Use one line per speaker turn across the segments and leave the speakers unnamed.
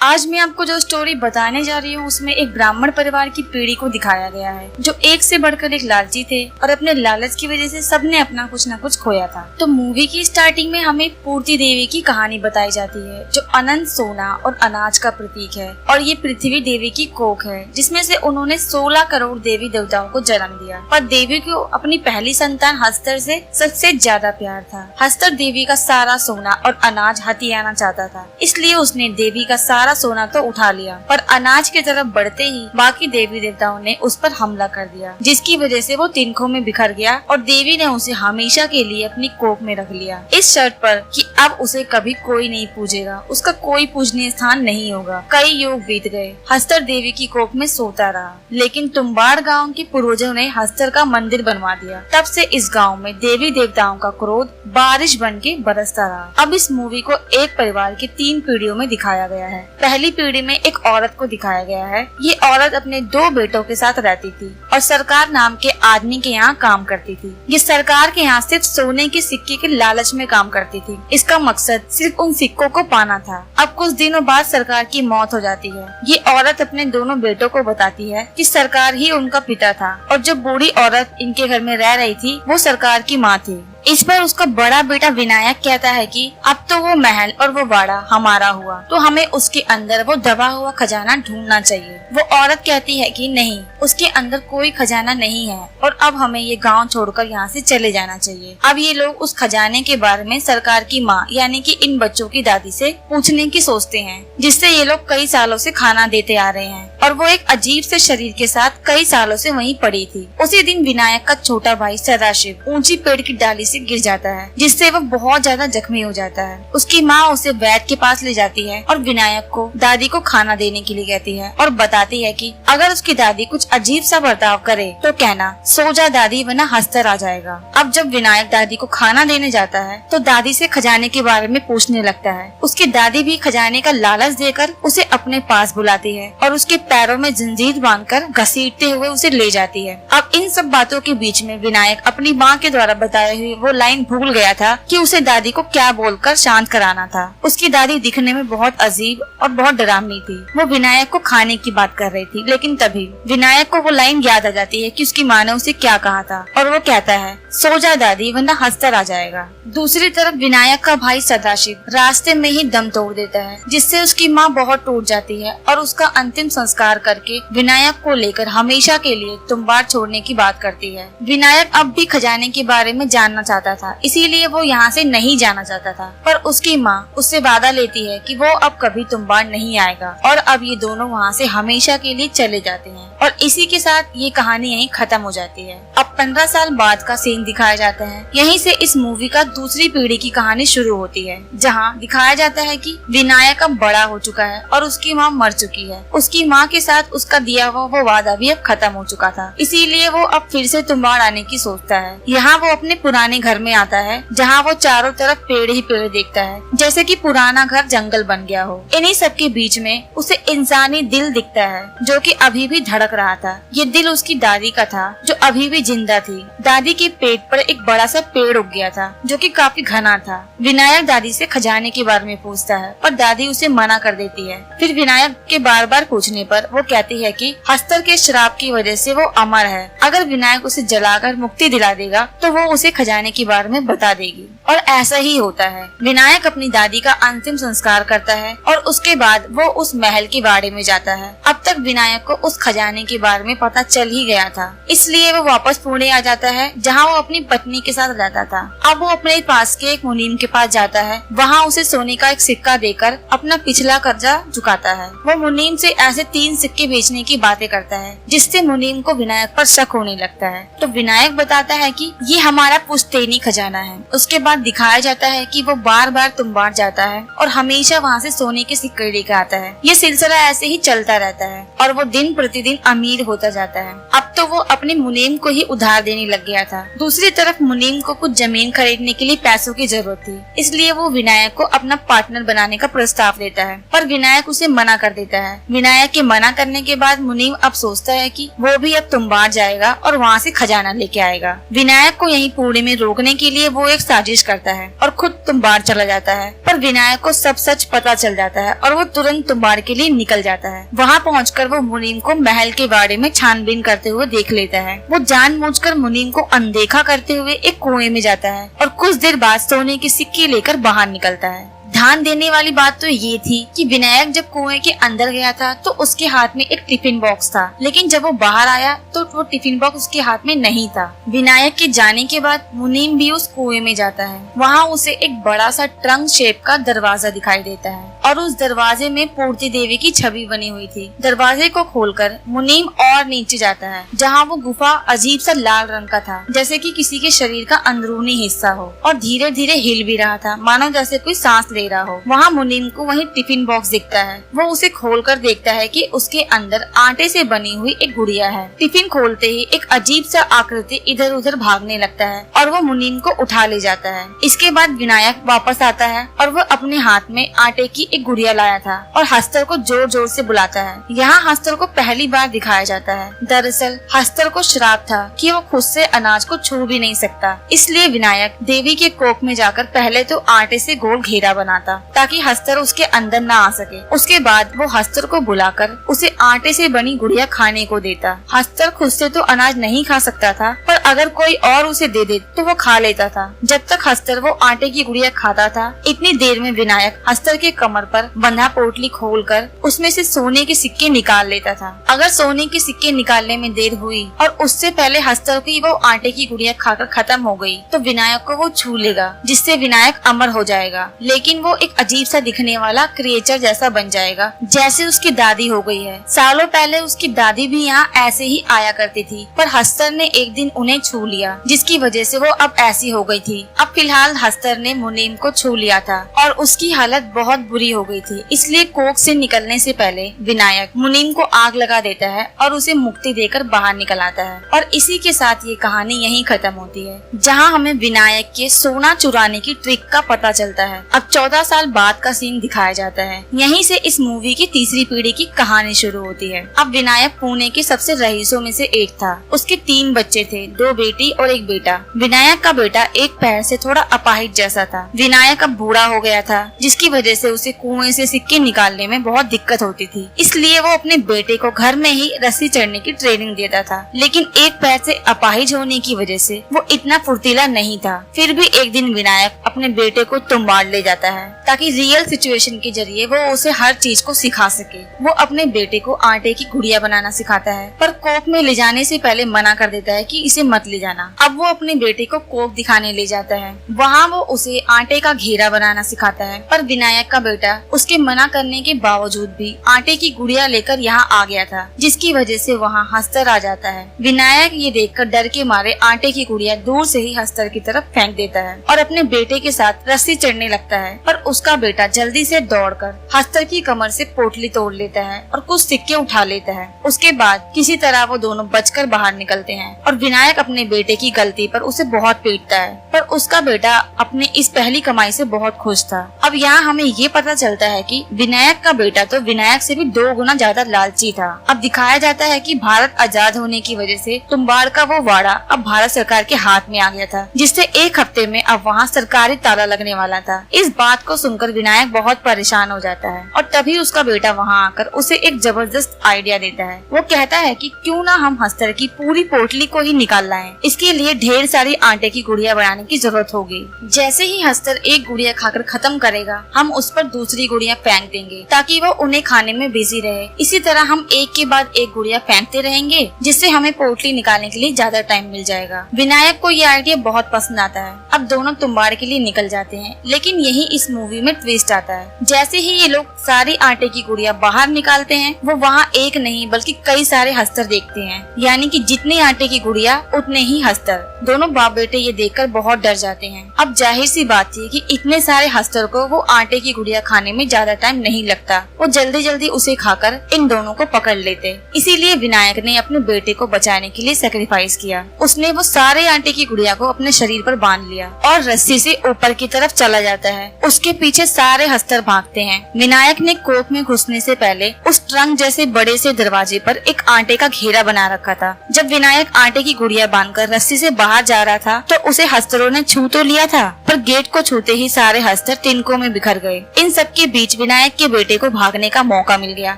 आज मैं आपको जो स्टोरी बताने जा रही हूँ उसमें एक ब्राह्मण परिवार की पीढ़ी को दिखाया गया है जो एक से बढ़कर एक लालची थे और अपने लालच की वजह से सबने अपना कुछ न कुछ खोया था। तो मूवी की स्टार्टिंग में हमें पूर्ति देवी की कहानी बताई जाती है जो अनंत सोना और अनाज का प्रतीक है और ये पृथ्वी देवी की कोख है जिसमें से उन्होंने 16 करोड़ देवी देवताओं को जन्म दिया। पर देवी को अपनी पहली संतान हस्तर से सबसे ज्यादा प्यार था। हस्तर देवी का सारा सोना और अनाज हथियाना चाहता था, इसलिए उसने देवी का सारा सोना तो उठा लिया, पर अनाज की तरफ बढ़ते ही बाकी देवी देवताओं ने उस पर हमला कर दिया, जिसकी वजह से वो तिनकों में बिखर गया और देवी ने उसे हमेशा के लिए अपनी कोख में रख लिया, इस शर्त पर कि अब उसे कभी कोई नहीं पूजेगा, उसका कोई पूजनीय स्थान नहीं होगा। कई युग बीत गए, हस्तर देवी की कोख में सोता रहा, लेकिन तुम्बाड़ गांव के पूर्वजों ने हस्तर का मंदिर बनवा दिया। तब से इस गांव में देवी देवताओं का क्रोध बारिश बन के बरसता रहा। अब इस मूवी को एक परिवार की 3 पीढ़ियों में दिखाया गया है। पहली पीढ़ी में एक औरत को दिखाया गया है। ये औरत अपने 2 बेटों के साथ रहती थी और सरकार नाम के आदमी के यहाँ काम करती थी। ये सरकार के यहाँ सिर्फ सोने के सिक्के के लालच में काम करती थी। इसका मकसद सिर्फ उन सिक्कों को पाना था। अब कुछ दिनों बाद सरकार की मौत हो जाती है। ये औरत अपने दोनों बेटों को बताती है कि सरकार ही उनका पिता था और जो बूढ़ी औरत इनके घर में रह रही थी वो सरकार की माँ थी। इस पर उसका बड़ा बेटा विनायक कहता है कि अब तो वो महल और वो बाड़ा हमारा हुआ, तो हमें उसके अंदर वो दबा हुआ खजाना ढूंढना चाहिए। वो औरत कहती है कि नहीं, उसके अंदर कोई खजाना नहीं है और अब हमें ये गांव छोड़कर यहाँ से चले जाना चाहिए। अब ये लोग उस खजाने के बारे में सरकार की माँ यानी कि इन बच्चों की दादी से पूछने की सोचते हैं, जिससे ये लोग कई सालों से खाना देते आ रहे हैं और वो एक अजीब से शरीर के साथ कई सालों से वहीं पड़ी थी। उसी दिन विनायक का छोटा भाई सदाशिव ऊंची पेड़ की डाली से गिर जाता है, जिससे वो बहुत ज्यादा जख्मी हो जाता है। उसकी माँ उसे वैद्य के पास ले जाती है और विनायक को दादी को खाना देने के लिए कहती है और बताती है कि अगर उसकी दादी कुछ अजीब सा बर्ताव करे तो कहना सो जा दादी, वरना हस्तर आ जाएगा। अब जब विनायक दादी को खाना देने जाता है तो दादी से खजाने के बारे में पूछने लगता है। उसकी दादी भी खजाने का लालच देकर उसे अपने पास बुलाती है और उसके पैरों में जंजीर बांधकर घसीटते हुए उसे ले जाती है। अब इन सब बातों के बीच में विनायक अपनी माँ के द्वारा बताई हुई वो लाइन भूल गया था कि उसे दादी को क्या बोलकर शांत कराना था। उसकी दादी दिखने में बहुत अजीब और बहुत डरावनी थी। वो विनायक को खाने की बात कर रही थी, लेकिन तभी विनायक को वो लाइन याद आ जाती है कि उसकी माँ ने उसे क्या कहा था और वो कहता है सो जा दादी, वरना हस्तर आ जाएगा। दूसरी तरफ विनायक का भाई सदाशिव रास्ते में ही दम तोड़ देता है, जिससे उसकी माँ बहुत टूट जाती है और उसका अंतिम संस्कार करके विनायक को लेकर हमेशा के लिए तुम्बाड़ छोड़ने की बात करती है। विनायक अब भी खजाने के बारे में जानना चाहता था, इसीलिए वो यहाँ से नहीं जाना चाहता था, पर उसकी माँ उससे वादा लेती है कि वो अब कभी तुम्बाड़ नहीं आएगा और अब ये दोनों वहाँ से हमेशा के लिए चले जाते हैं और इसी के साथ ये कहानी यहीं खत्म हो जाती है। अब 15 साल बाद का सीन दिखाया जाता है। यहीं से इस मूवी का दूसरी पीढ़ी की कहानी शुरू होती है, जहाँ दिखाया जाता है कि विनायक अब बड़ा हो चुका है और उसकी माँ मर चुकी है। उसकी माँ के साथ उसका दिया हुआ वो वादा भी अब खत्म हो चुका था, इसीलिए वो अब फिर से तुम्बाड़ आने की सोचता है। यहाँ वो अपने पुराने घर में आता है जहाँ वो चारों तरफ पेड़ ही पेड़ देखता है, जैसे कि पुराना घर जंगल बन गया हो। इन्हीं सब के बीच में उसे इंसानी दिल दिखता है जो कि अभी भी धड़क रहा था। ये दिल उसकी दादी का था जो अभी भी जिंदा थी। दादी के पेट पर एक बड़ा सा पेड़ उग गया था जो कि काफी घना था। विनायक दादी से खजाने के बारे में पूछता है पर दादी उसे मना कर देती है। फिर विनायक के बार बार पूछने पर वो कहती है कि हस्तर के श्राप की वजह से वो अमर है। अगर विनायक उसे जलाकर मुक्ति दिला देगा तो वो उसे खजाने के बारे में बता देगी और ऐसा ही होता है। विनायक अपनी दादी का अंतिम संस्कार करता है और उसके बाद वो उस महल के बाड़े में जाता है। अब तक विनायक को उस खजाने के बारे में पता चल ही गया था, इसलिए वो वापस पुणे आ जाता है जहाँ वो अपनी पत्नी के साथ रहता था। अब वो अपने पास के एक मुनीम के पास जाता है, वहाँ उसे सोने का एक सिक्का देकर अपना पिछला कर्जा चुकाता है। वो मुनीम से ऐसे 3 सिक्के बेचने की बातें करता है, जिससे मुनीम को विनायक पर शक होने लगता है। तो विनायक बताता है कि ये हमारा पुश्तैनी खजाना है। उसके बाद दिखाया जाता है कि वो बार बार तुम्बाड़ जाता है और हमेशा वहाँ से सोने के सिक्के लेकर आता है। ये सिलसिला ऐसे ही चलता रहता है और वो दिन प्रतिदिन अमीर होता जाता है। अब तो वो अपने मुनीम को ही उधार देने लग गया था। दूसरी तरफ मुनीम को कुछ जमीन खरीदने के लिए पैसों की जरूरत थी, इसलिए वो विनायक को अपना पार्टनर बनाने का प्रस्ताव देता है, पर विनायक उसे मना कर देता है। विनायक के मना करने के बाद मुनीम अब सोचता है कि वो भी अब तुम्बाड़ जाएगा और वहाँ से खजाना लेके आएगा। विनायक को यहीं पुणे में रोकने के लिए वो एक साजिश करता है और खुद तुम्बाड़ चला जाता है। पर विनायक को सब सच पता चल जाता है और वो तुरंत तुम्बाड़ के लिए निकल जाता है। वहाँ पहुंचकर वो मुनीम को महल के बारे में छानबीन करते हुए देख लेता है। वो जानबूझकर मुनीम को अनदेखा करते हुए एक कुएं में जाता है और कुछ देर बाद सोने के सिक्के लेकर बाहर निकलता है। ध्यान देने वाली बात तो ये थी कि विनायक जब कुएं के अंदर गया था तो उसके हाथ में एक टिफिन बॉक्स था, लेकिन जब वो बाहर आया तो वो टिफिन बॉक्स उसके हाथ में नहीं था। विनायक के जाने के बाद मुनीम भी उस कुएं में जाता है। वहाँ उसे एक बड़ा सा ट्रंक शेप का दरवाजा दिखाई देता है और उस दरवाजे में पूर्ति देवी की छवि बनी हुई थी। दरवाजे को खोलकर मुनीम और नीचे जाता है, जहाँ वो गुफा अजीब सा लाल रंग का था, जैसे कि किसी के शरीर का अंदरूनी हिस्सा हो, और धीरे धीरे हिल भी रहा था, मानो जैसे कोई सांस ले रहा हो। वहाँ मुनीम को वही टिफिन बॉक्स दिखता है। वो उसे खोलकर देखता है कि उसके अंदर आटे से बनी हुई एक गुड़िया है। टिफिन खोलते ही एक अजीब सा आकृति इधर उधर भागने लगता है और वो मुनीम को उठा ले जाता है। इसके बाद विनायक वापस आता है और वो अपने हाथ में आटे की एक गुड़िया लाया था और हस्तर को जोर जोर से बुलाता है। यहाँ हस्तर को पहली बार दिखाया जाता है। दरअसल हस्तर को श्राप था कि वो खुद से अनाज को छू भी नहीं सकता, इसलिए विनायक देवी के कोख में जाकर पहले तो आटे से गोल घेरा बनाता ताकि हस्तर उसके अंदर न आ सके। उसके बाद वो हस्तर को बुलाकर उसे आटे से बनी गुड़िया खाने को देता। हस्तर खुद से तो अनाज नहीं खा सकता था, पर अगर कोई और उसे दे दे तो वो खा लेता था। जब तक हस्तर वो आटे की गुड़िया खाता था, इतनी देर में विनायक हस्तर के कमर पर बंधा पोटली खोलकर उसमें से सोने के सिक्के निकाल लेता था। अगर सोने के सिक्के निकालने में देर हुई और उससे पहले हस्तर की वो आटे की गुड़िया खाकर खत्म हो गई तो विनायक को वो छू लेगा, जिससे विनायक अमर हो जाएगा। लेकिन वो एक अजीब सा दिखने वाला क्रिएचर जैसा बन जाएगा, जैसे उसकी दादी हो गई है। सालों पहले उसकी दादी भी यहाँ ऐसे ही आया करती थी, पर हस्तर ने एक दिन उन्हें छू लिया, जिसकी वजह से वो अब ऐसी हो गई थी। अब फिलहाल हस्तर ने मुनीम को छू लिया था और उसकी हालत बहुत बुरी हो गई थी, इसलिए कोख से निकलने से पहले विनायक मुनीम को आग लगा देता है और उसे मुक्ति देकर बाहर निकल आता है। और इसी के साथ ये कहानी यहीं खत्म होती है, जहाँ हमें विनायक के सोना चुराने की ट्रिक का पता चलता है। अब 14 साल बाद का सीन दिखाया जाता है। यहीं से इस मूवी की तीसरी पीढ़ी की कहानी शुरू होती है। अब विनायक पुणे के सबसे रईसों में से एक था। उसके 3 बच्चे थे, 2 बेटी और 1 बेटा। विनायक का बेटा एक पैर से थोड़ा अपाहिज जैसा था। विनायक अब बूढ़ा हो गया था, जिसकी वजह से उसे कुएं से सिक्के निकालने में बहुत दिक्कत होती थी। इसलिए वो अपने बेटे को घर में ही रस्सी चढ़ने की ट्रेनिंग देता था। लेकिन एक पैर से अपाहिज होने की वजह से वो इतना फुर्तीला नहीं था। फिर भी एक दिन विनायक अपने बेटे को तुम्बाड़ ले जाता है ताकि रियल सिचुएशन के जरिए वो उसे हर चीज को सिखा सके। वो अपने बेटे को आटे की गुड़िया बनाना सिखाता है, पर कोक में ले जाने से पहले मना कर देता है कि इसे मत ले जाना। अब वो अपने बेटे को कोक दिखाने ले जाता है। वहाँ वो उसे आटे का घेरा बनाना सिखाता है, पर विनायक का बेटा उसके मना करने के बावजूद भी आटे की गुड़िया लेकर यहाँ आ गया था, जिसकी वजह से वहाँ हस्तर आ जाता है। विनायक ये देखकर डर के मारे आटे की गुड़िया दूर से ही हस्तर की तरफ फेंक देता है और अपने बेटे के साथ रस्सी चढ़ने लगता है, पर उसका बेटा जल्दी से दौड़कर हस्तर की कमर से पोटली तोड़ लेता है और कुछ सिक्के उठा लेता है। उसके बाद किसी तरह वो दोनों बचकर बाहर निकलते हैं और विनायक अपने बेटे की गलती पर उसे बहुत पीटता है, पर उसका बेटा अपने इस पहली कमाई से बहुत खुश था। अब यहाँ हमें ये पता चलता है कि विनायक का बेटा तो विनायक से भी 2 गुना ज्यादा लालची था। अब दिखाया जाता है कि भारत आजाद होने की वजह से तुम्बाड़ का वो वाड़ा अब भारत सरकार के हाथ में आ गया था, जिससे 1 हफ्ते में अब वहाँ सरकारी ताला लगने वाला था। इस बात को सुनकर विनायक बहुत परेशान हो जाता है और तभी उसका बेटा वहाँ आकर उसे एक जबरदस्त आइडिया देता है। वो कहता है कि क्यों ना हम हस्तर की पूरी पोटली को ही निकाल लाएं। इसके लिए ढेर सारी आटे की गुड़िया बनाने की जरूरत होगी। जैसे ही हस्तर एक गुड़िया खाकर खत्म करेगा, हम उस पर दूसरी गुड़िया फेंक देंगे ताकि वो उन्हें खाने में बिजी रहे। इसी तरह हम एक के बाद एक गुड़िया फेंकते रहेंगे, जिससे हमें पोटली निकालने के लिए ज्यादा टाइम मिल जाएगा। विनायक को ये आइडिया बहुत पसंद आता है। अब दोनों तुम्बाड़ के लिए निकल जाते हैं, लेकिन यही इस मूवी में ट्विस्ट आता है। जैसे ही ये लोग सारी आटे की गुड़िया बाहर निकालते हैं, वो वहाँ एक नहीं बल्कि कई सारे हस्तर देखते हैं, यानी कि जितनी आटे की गुड़िया उतने ही हस्तर। दोनों बाप बेटे ये देखकर बहुत डर जाते हैं। अब जाहिर सी बात थी कि इतने सारे हस्तर को वो आटे की गुड़िया खाने में ज्यादा टाइम नहीं लगता। वो जल्दी जल्दी उसे खाकर इन दोनों को पकड़ लेते। इसीलिए विनायक ने अपने बेटे को बचाने के लिए सैक्रिफाइस किया। उसने वो सारे आटे की गुड़िया को अपने शरीर पर बांध लिया और रस्सी से ऊपर की तरफ चला जाता है। उसके पीछे सारे हस्तर भागते हैं। विनायक ने कोख में घुसने से पहले उस ट्रंक जैसे बड़े से दरवाजे पर एक आटे का घेरा बना रखा था। जब विनायक आटे की गुड़िया बांधकर रस्सी से बाहर जा रहा था तो उसे हस्तरों ने छू तो लिया था, पर पर गेट को छूते ही सारे हस्तर तिनकों में बिखर गए। इन सब के बीच विनायक के बेटे को भागने का मौका मिल गया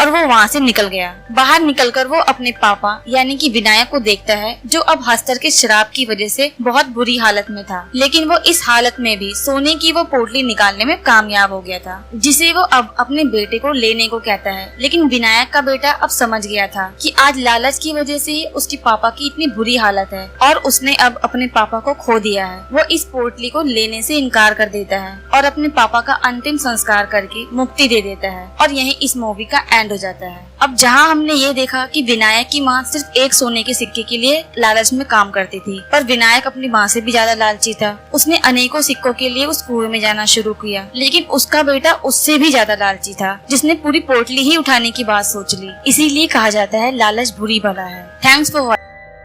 और वो वहाँ से निकल गया। बाहर निकलकर वो अपने पापा यानी कि विनायक को देखता है, जो अब हस्तर के शराब की वजह से बहुत बुरी हालत में था, लेकिन वो इस हालत में भी सोने की वो पोटली निकालने में कामयाब हो गया था, जिसे वो अब अपने बेटे को लेने को कहता है। लेकिन विनायक का बेटा अब समझ गया था कि आज लालच की वजह से ही उसके पापा की इतनी बुरी हालत है और उसने अब अपने पापा को खो दिया है। वो इस पोटली को लेने से इनकार कर देता है और अपने पापा का अंतिम संस्कार करके मुक्ति दे देता है और यही इस मूवी का एंड हो जाता है। अब जहाँ हमने ये देखा कि विनायक की माँ सिर्फ एक सोने के सिक्के के लिए लालच में काम करती थी, पर विनायक अपनी माँ से भी ज्यादा लालची था। उसने अनेकों सिक्कों के लिए उस कुएं में जाना शुरू किया, लेकिन उसका बेटा उससे भी ज्यादा लालची था, जिसने पूरी पोटली ही उठाने की बात सोच ली। इसीलिए कहा जाता है लालच बुरी बला है। Thanks for